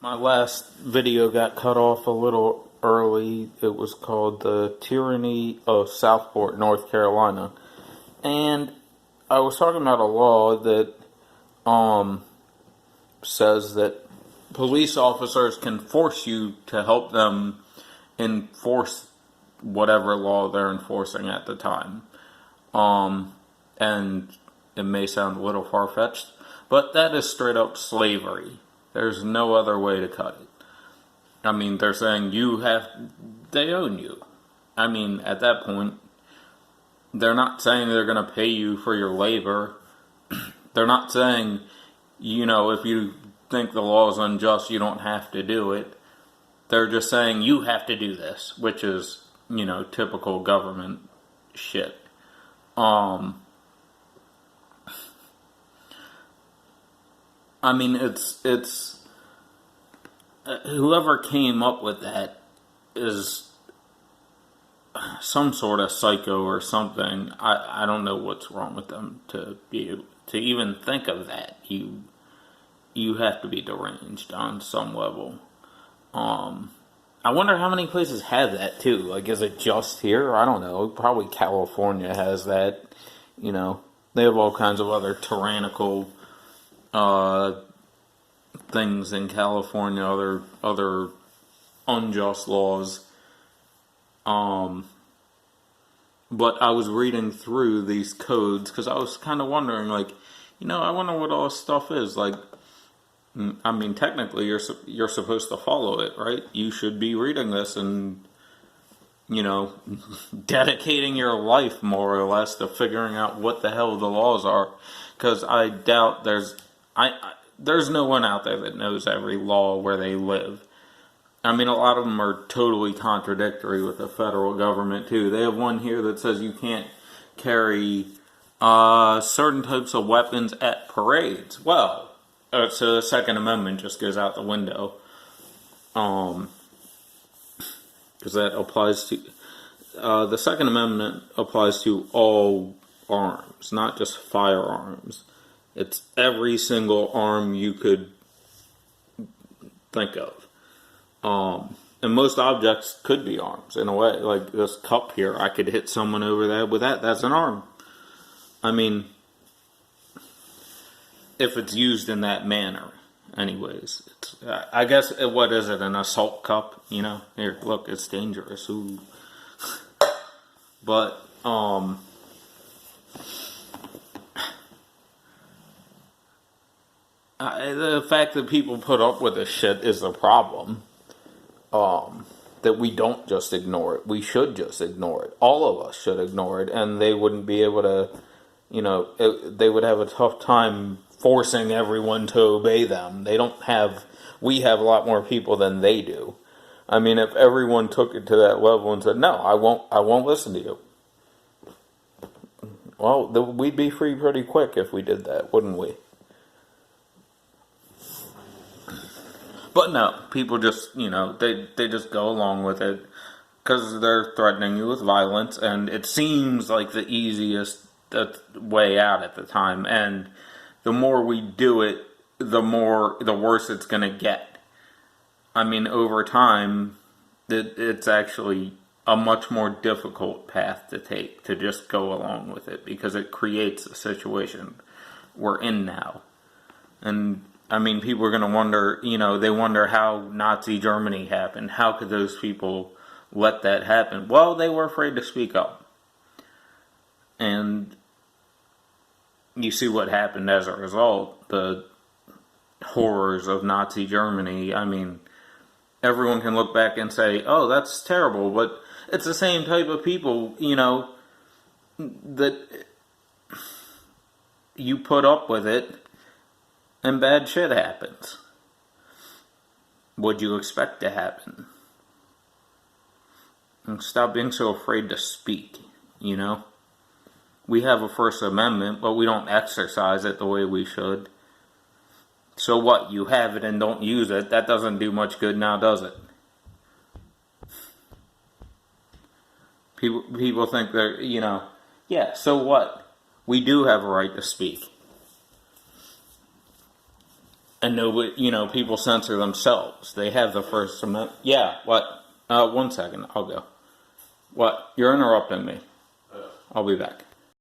My last video got cut off a little early. It was called The Tyranny of Southport, North Carolina. And I was talking about a law that says that police officers can force you to help them enforce whatever law they're enforcing at the time. And it may sound a little far-fetched, but that is straight up slavery. There's no other way to cut it. I mean, they're saying they own you. I mean, at that point, they're not saying they're going to pay you for your labor. They're not saying, if you think the law is unjust, you don't have to do it. They're just saying you have to do this, which is, typical government shit. I mean, it's whoever came up with that is some sort of psycho or something. I don't know what's wrong with them to even think of that. You have to be deranged on some level. I wonder how many places have that too. Like, is it just here? I don't know. Probably California has that. They have all kinds of other tyrannical things in California, other unjust laws. But I was reading through these codes because I was kind of wondering, I wonder what all this stuff is. I mean, technically, you're supposed to follow it, right? You should be reading this and, dedicating your life more or less to figuring out what the hell the laws are. Because I doubt there's no one out there that knows every law where they live. I mean, a lot of them are totally contradictory with the federal government, too. They have one here that says you can't carry certain types of weapons at parades. Well, so the Second Amendment just goes out the window. Because that applies to... the Second Amendment applies to all arms, not just firearms. It's every single arm you could think of. And most objects could be arms, in a way. Like this cup here, I could hit someone over there with that. That's an arm. I mean, if it's used in that manner. Anyways, I guess, what is it, an assault cup? Here, look, it's dangerous. Ooh. But, the fact that people put up with this shit is the problem. That we don't just ignore it. We should just ignore it. All of us should ignore it, and they wouldn't be able to, they would have a tough time forcing everyone to obey them. We have a lot more people than they do. I mean, if everyone took it to that level and said, no, I won't listen to you. Well, we'd be free pretty quick if we did that, wouldn't we? But no, people just, they just go along with it because they're threatening you with violence, and it seems like the easiest way out at the time. And the more we do it, the worse it's going to get. I mean, over time, it's actually a much more difficult path to take, to just go along with it, because it creates the situation we're in now. And I mean, people are going to wonder, they wonder how Nazi Germany happened. How could those people let that happen? Well, they were afraid to speak up. And you see what happened as a result. The horrors of Nazi Germany. I mean, everyone can look back and say, oh, that's terrible. But it's the same type of people, that you put up with it. And bad shit happens. What'd you expect to happen? And stop being so afraid to speak, We have a First Amendment, but we don't exercise it the way we should. So what? You have it and don't use it. That doesn't do much good now, does it? People think they're, yeah, so what? We do have a right to speak. And nobody, people censor themselves. They have the First Amendment. Yeah, what? 1 second, I'll go. What? You're interrupting me. I'll be back.